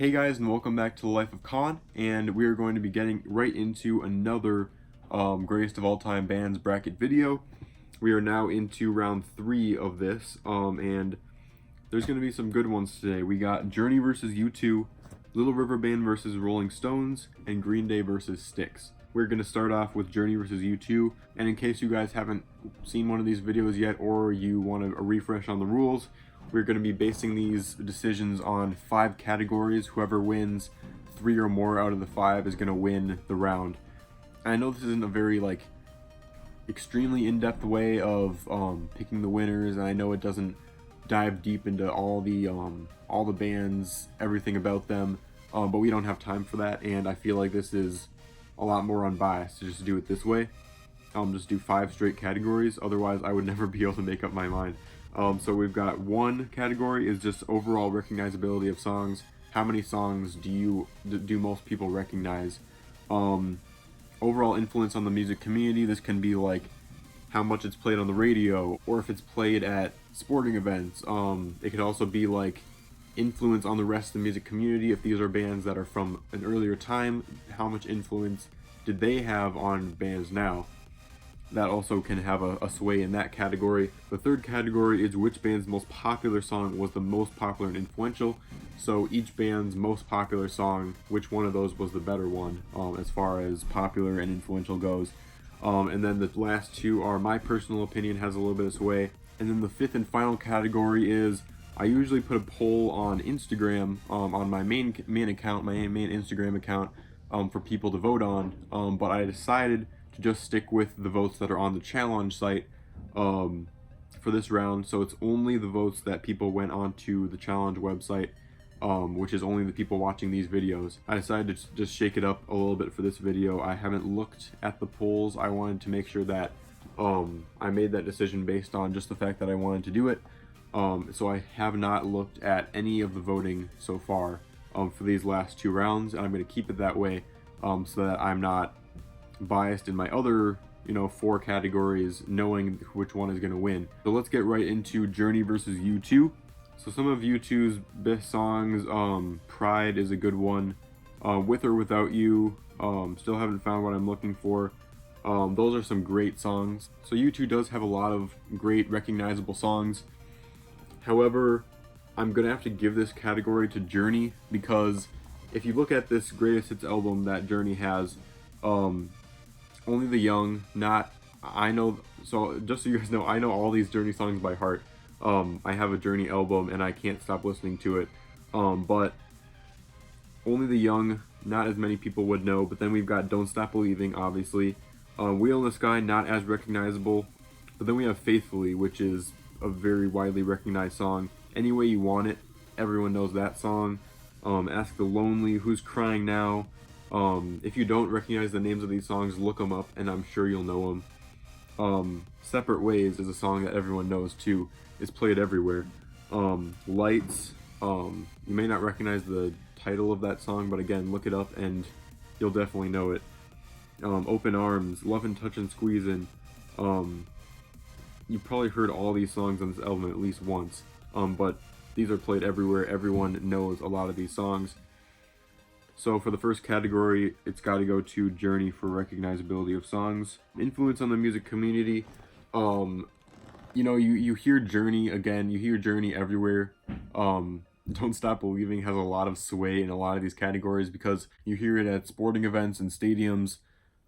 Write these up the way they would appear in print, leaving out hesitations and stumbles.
Hey guys, and welcome back to the Life of Con, and we are going to be getting right into another greatest of all time bands bracket video. We are now into round 3 of this, and there's going to be some good ones today. We got Journey versus U2, Little River Band versus Rolling Stones, and Green Day versus Styx. We're going to start off with Journey versus U2, and in case you guys haven't seen one of these videos yet, or you want a refresh on the rules, we're going to be basing these decisions on 5 categories. Whoever wins 3 or more out of the 5 is going to win the round. And I know this isn't a very extremely in-depth way of picking the winners, and I know it doesn't dive deep into all the bands, everything about them, but we don't have time for that, and I feel like this is a lot more unbiased to just do it this way. Just do 5 straight categories, otherwise I would never be able to make up my mind. So we've got one category is just overall recognizability of songs. How many songs do most people recognize? Overall influence on the music community. This can be like how much it's played on the radio, or if it's played at sporting events. It could also be like influence on the rest of the music community. If these are bands that are from an earlier time, how much influence did they have on bands now? That also can have a sway in that category. The third category is which band's most popular song was the most popular and influential. So each band's most popular song, which one of those was the better one as far as popular and influential goes. And then the last 2 are my personal opinion, has a little bit of sway. And then the 5th and final category is I usually put a poll on Instagram on my main account, my main Instagram account, for people to vote on. But I decided to just stick with the votes that are on the challenge site for this round. So it's only the votes that people went onto the challenge website, which is only the people watching these videos. I decided to just shake it up a little bit for this video. I haven't looked at the polls. I wanted to make sure that I made that decision based on just the fact that I wanted to do it. So I have not looked at any of the voting so far for these last 2 rounds, and I'm going to keep it that way so that I'm not biased in my other 4 categories, knowing which one is going to win. So let's get right into Journey versus U2. So some of U2's best songs, Pride is a good one, With or Without You, still haven't found what I'm looking for. Those are some great songs. So U2 does have a lot of great recognizable songs. However, I'm gonna have to give this category to Journey, because if you look at this greatest hits album that Journey has, Only the Young, so just so you guys know, I know all these Journey songs by heart. I have a Journey album and I can't stop listening to it. But Only the Young, not as many people would know. But then we've got Don't Stop Believing, obviously. Wheel in the Sky, not as recognizable. But then we have Faithfully, which is a very widely recognized song. Any Way You Want It, everyone knows that song. Ask the Lonely, Who's Crying Now. If you don't recognize the names of these songs, look them up and I'm sure you'll know them. Separate Ways is a song that everyone knows too. It's played everywhere. Lights, you may not recognize the title of that song, but again, look it up and you'll definitely know it. Open Arms, Lovin', Touchin', Squeezin'. You've probably heard all these songs on this album at least once, but these are played everywhere. Everyone knows a lot of these songs. So for the first category, it's got to go to Journey for recognizability of songs. Influence on the music community. You hear Journey again. You hear Journey everywhere. Don't Stop Believing has a lot of sway in a lot of these categories because you hear it at sporting events and stadiums.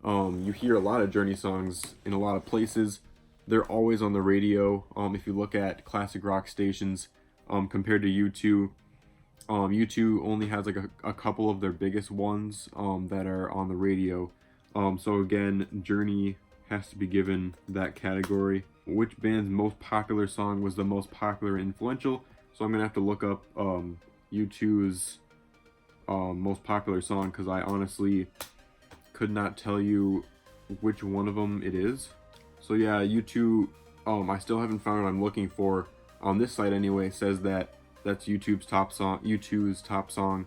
You hear a lot of Journey songs in a lot of places. They're always on the radio. If you look at classic rock stations, compared to U2. U2 only has like a couple of their biggest ones that are on the radio. So again, Journey has to be given that category. Which band's most popular song was the most popular and influential? So I'm gonna have to look up U2's most popular song, because I honestly could not tell you which one of them it is. So yeah, U2, I still haven't found what I'm looking for. On this site anyway, says that that's U2's top song,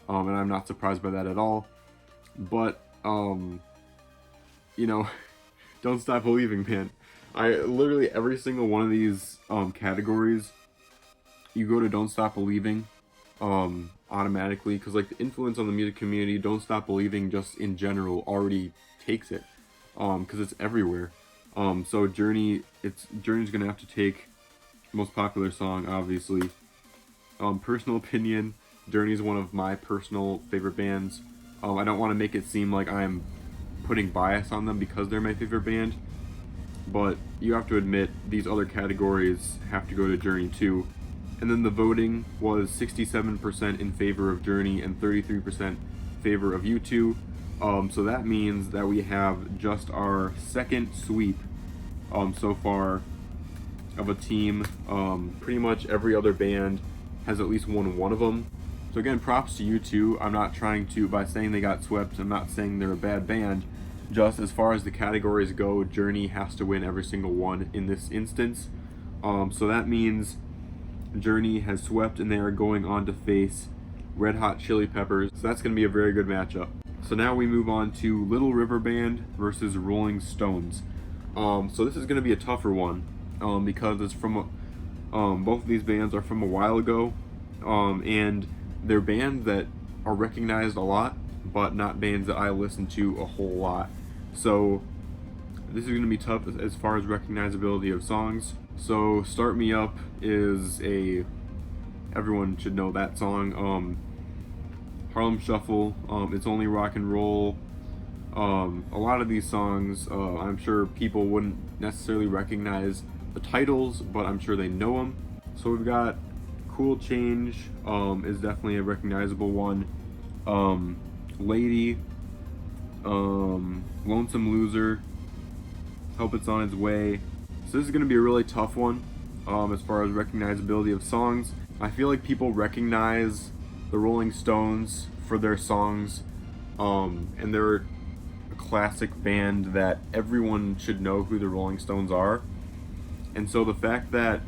and I'm not surprised by that at all. But Don't Stop Believing, man. I literally every single one of these categories, you go to Don't Stop Believing, automatically, because like the influence on the music community, Don't Stop Believing just in general already takes it, because it's everywhere. So Journey's gonna have to take most popular song, obviously. Personal opinion, Journey's one of my personal favorite bands. I don't want to make it seem like I'm putting bias on them because they're my favorite band, but you have to admit these other categories have to go to Journey too. And then the voting was 67% in favor of Journey and 33% favor of U2. So that means that we have just our second sweep so far of a team. Pretty much every other band has at least won one of them. So again, props to U2. I'm not trying to, by saying they got swept, I'm not saying they're a bad band. Just as far as the categories go, Journey has to win every single one in this instance. So that means Journey has swept and they are going on to face Red Hot Chili Peppers. So that's going to be a very good matchup. So now we move on to Little River Band versus Rolling Stones. So this is going to be a tougher one because it's from both of these bands are from a while ago, and they're bands that are recognized a lot, but not bands that I listen to a whole lot. So this is going to be tough as far as recognizability of songs. So Start Me Up is everyone should know that song. Harlem Shuffle, It's Only Rock and Roll. A lot of these songs, I'm sure people wouldn't necessarily recognize the titles, but I'm sure they know them. So we've got Cool Change, is definitely a recognizable one. Lady, Lonesome Loser, Hope It's On Its Way. So this is going to be a really tough one as far as recognizability of songs. I feel like people recognize the Rolling Stones for their songs, and they're a classic band that everyone should know who the Rolling Stones are. And so the fact that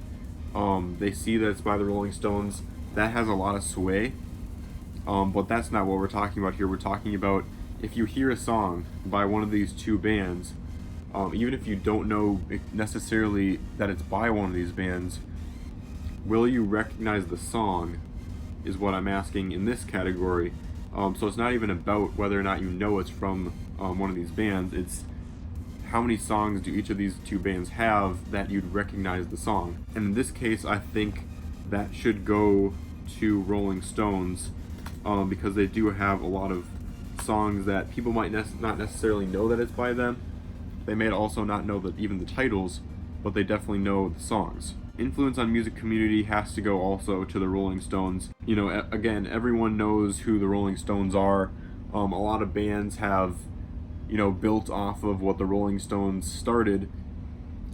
they see that it's by the Rolling Stones, that has a lot of sway. But that's not what we're talking about here. We're talking about if you hear a song by one of these two bands, even if you don't know necessarily that it's by one of these bands, will you recognize the song is what I'm asking in this category. So it's not even about whether or not you know it's from one of these bands. It's how many songs do each of these two bands have that you'd recognize the song. And in this case, I think that should go to Rolling Stones, because they do have a lot of songs that people might not necessarily know that it's by them. They may also not know that even the titles, but they definitely know the songs. Influence on music community has to go also to the Rolling Stones. You know, again, everyone knows who the Rolling Stones are. A lot of bands have, you know, built off of what the Rolling Stones started,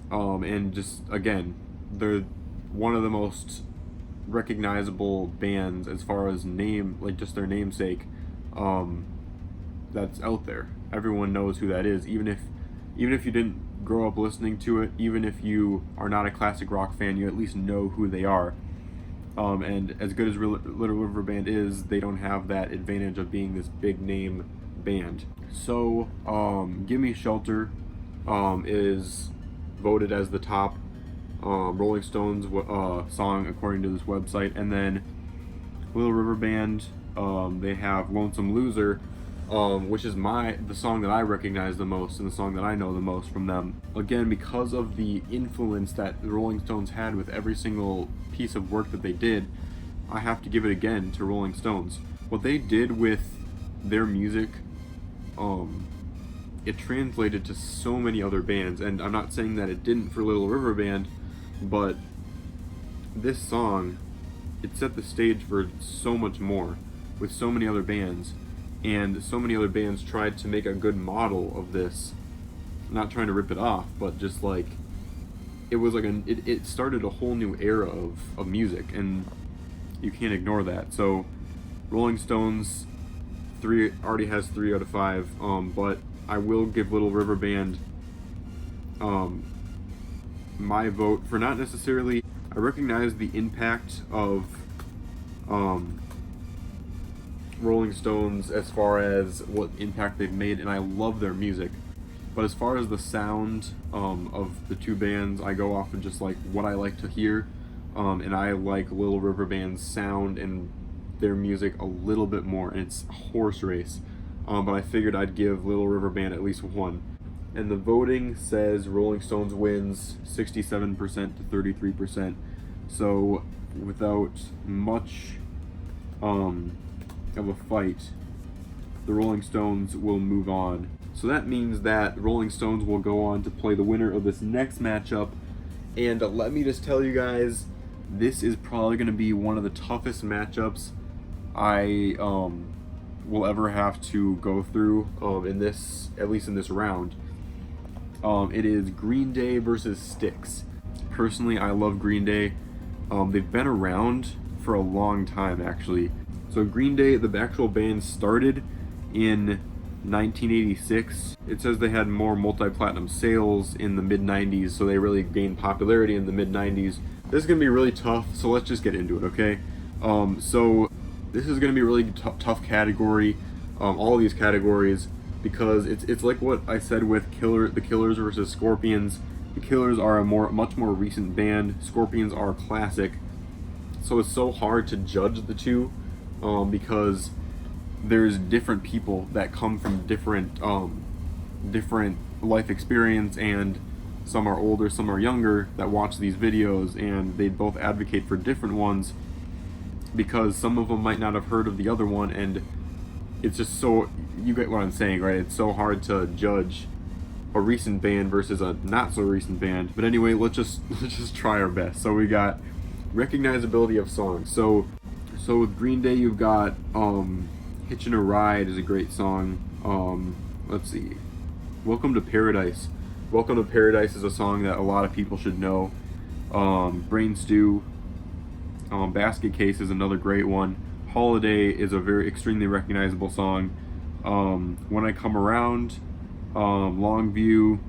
and just, again, they're one of the most recognizable bands as far as name, like just their namesake, that's out there. Everyone knows who that is, even if you didn't grow up listening to it, even if you are not a classic rock fan, you at least know who they are. And as good as Little River Band is, they don't have that advantage of being this big name band. So Gimme Shelter is voted as the top Rolling Stones song according to this website. And then Little River Band, they have Lonesome Loser, which is the song that I recognize the most and the song that I know the most from them. Again, because of the influence that the Rolling Stones had with every single piece of work that they did, I have to give it again to Rolling Stones. What they did with their music, it translated to so many other bands, and I'm not saying that it didn't for Little River Band, but this song, it set the stage for so much more with so many other bands. And so many other bands tried to make a good model of this, not trying to rip it off, but just like it was like it started a whole new era of music, and you can't ignore that. So Rolling Stones already has 3 out of 5, but I will give Little River Band my vote for not necessarily. I recognize the impact of Rolling Stones as far as what impact they've made, and I love their music, but as far as the sound of the two bands, I go off of just like what I like to hear, and I like Little River Band's sound and their music a little bit more, and it's Horse Race. But I figured I'd give Little River Band at least one. And the voting says Rolling Stones wins 67% to 33%. So without much of a fight, the Rolling Stones will move on. So that means that Rolling Stones will go on to play the winner of this next matchup. And let me just tell you guys, this is probably going to be one of the toughest matchups I will ever have to go through in this, at least in this round. It is Green Day versus Styx. Personally, I love Green Day. They've been around for a long time, actually. So Green Day, the actual band, started in 1986. It says they had more multi-platinum sales in the mid-90s, so they really gained popularity in the mid-90s. This is going to be really tough, so let's just get into it, okay? So this is going to be a really tough category, all of these categories, because it's like what I said with the Killers versus Scorpions. The Killers are a much more recent band. Scorpions are classic. So it's so hard to judge the two because there's different people that come from different life experience, and some are older, some are younger, that watch these videos, and they both advocate for different ones because some of them might not have heard of the other one, and it's just so, you get what I'm saying, right? It's so hard to judge a recent band versus a not so recent band. But anyway, let's just try our best. So we got recognizability of songs. So with Green Day, you've got Hitchin' a Ride is a great song. Let's see, Welcome to Paradise. Welcome to Paradise is a song that a lot of people should know. Brain Stew, Basket Case is another great one. Holiday is a very extremely recognizable song. When I Come Around, Longview,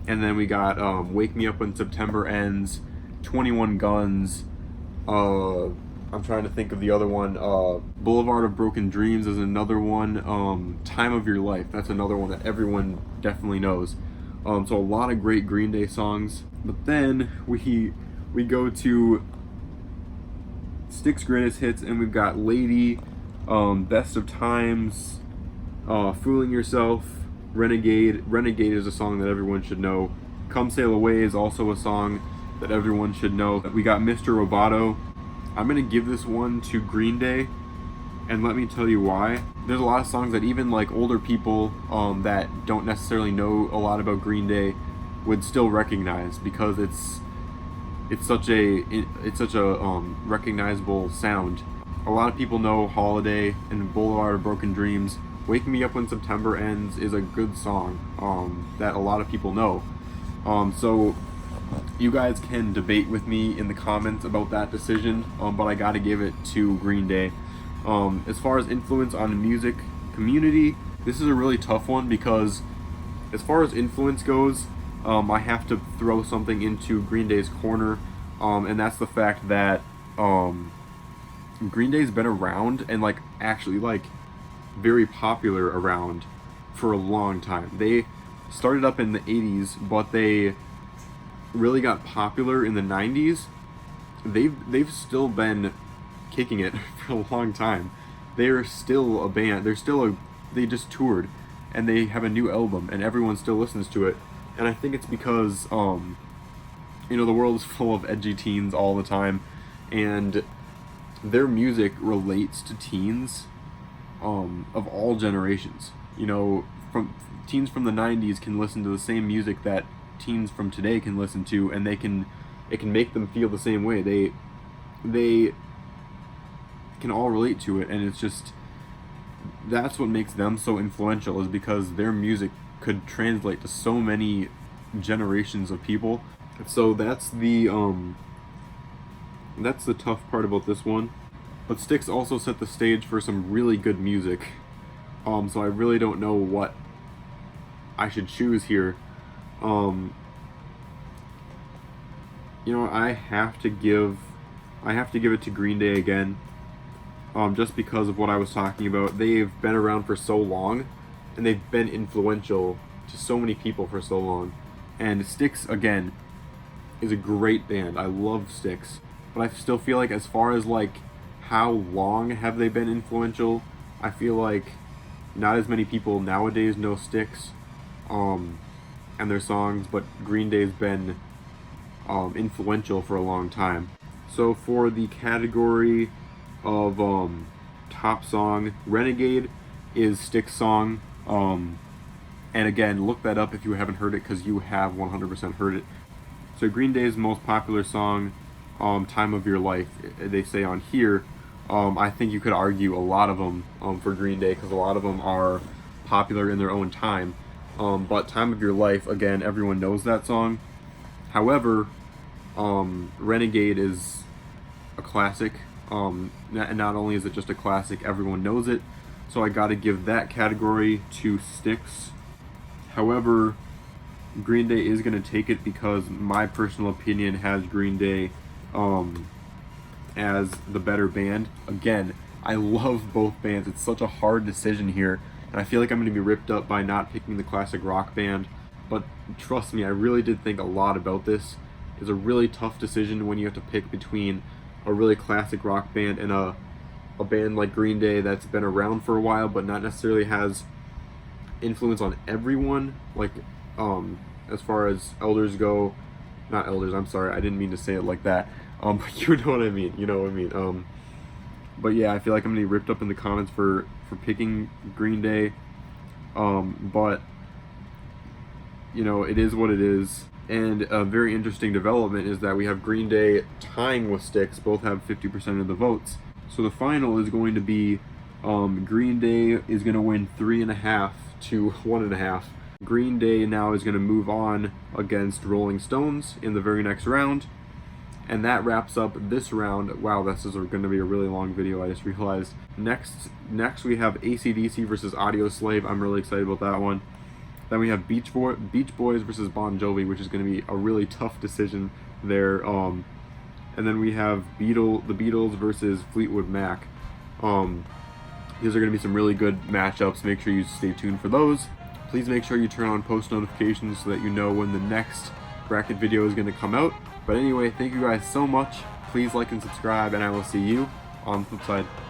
and then we got Wake Me Up When September Ends, 21 Guns, I'm trying to think of the other one, Boulevard of Broken Dreams is another one, Time of Your Life, that's another one that everyone definitely knows. So a lot of great Green Day songs. But then we go to Styx Greatest Hits, and we've got Lady, Best of Times, Fooling Yourself, Renegade. Renegade is a song that everyone should know. Come Sail Away is also a song that everyone should know. We got Mr. Roboto. I'm gonna give this one to Green Day, and let me tell you why. There's a lot of songs that even like older people that don't necessarily know a lot about Green Day would still recognize, because it's such a recognizable sound. A lot of people know Holiday and Boulevard of Broken Dreams. Wake Me Up When September Ends is a good song that a lot of people know. So you guys can debate with me in the comments about that decision, but I gotta give it to Green Day. As far as influence on the music community, this is a really tough one, because as far as influence goes, I have to throw something into Green Day's corner, and that's the fact that Green Day's been around, and like actually like very popular around for a long time. They started up in the 80s, but they really got popular in the 90s. They've still been kicking it for a long time. They're still a band. They just toured, and they have a new album, and everyone still listens to it. And I think it's because the world is full of edgy teens all the time, and their music relates to teens of all generations. From teens from the 90s can listen to the same music that teens from today can listen to, and it can make them feel the same way. They can all relate to it, and it's just, that's what makes them so influential, is because their music could translate to so many generations of people. So that's the tough part about this one. But Styx also set the stage for some really good music. So I really don't know what I should choose here. I have to give it to Green Day again. Just because of what I was talking about. They've been around for so long, and they've been influential to so many people for so long. And Styx, again, is a great band. I love Styx. But I still feel like, as far as like how long have they been influential? I feel like not as many people nowadays know Styx and their songs, but Green Day's been influential for a long time. So for the category of top song, Renegade is Styx song. And again, look that up if you haven't heard it, because you have 100% heard it. So Green Day's most popular song, Time of Your Life, they say on here. I think you could argue a lot of them for Green Day, because a lot of them are popular in their own time. But Time of Your Life, again, everyone knows that song. However, Renegade is a classic. And not only is it just a classic, everyone knows it. So I gotta give that category to Styx. However, Green Day is going to take it because my personal opinion has Green Day as the better band. Again, I love both bands. It's such a hard decision here, and I feel like I'm going to be ripped up by not picking the classic rock band. But trust me, I really did think a lot about this. It's a really tough decision when you have to pick between a really classic rock band and a band like Green Day that's been around for a while but not necessarily has influence on everyone, like as far as elders go. Not elders, I'm sorry, I didn't mean to say it like that, but you know what I mean. But yeah, I feel like I'm gonna be ripped up in the comments for picking Green Day, but you know, it is what it is. And a very interesting development is that we have Green Day tying with Styx. Both have 50% of the votes. So the final is going to be Green Day is going to win 3.5 to 1.5. Green Day now is going to move on against Rolling Stones in the very next round. And that wraps up this round. Wow, this is going to be a really long video, I just realized. Next we have AC/DC versus Audio Slave. I'm really excited about that one. Then we have Beach Boys versus Bon Jovi, which is going to be a really tough decision there. And then we have the Beatles versus Fleetwood Mac. These are going to be some really good matchups. Make sure you stay tuned for those. Please make sure you turn on post notifications so that you know when the next bracket video is going to come out. But anyway, thank you guys so much. Please like and subscribe, and I will see you on the flip side.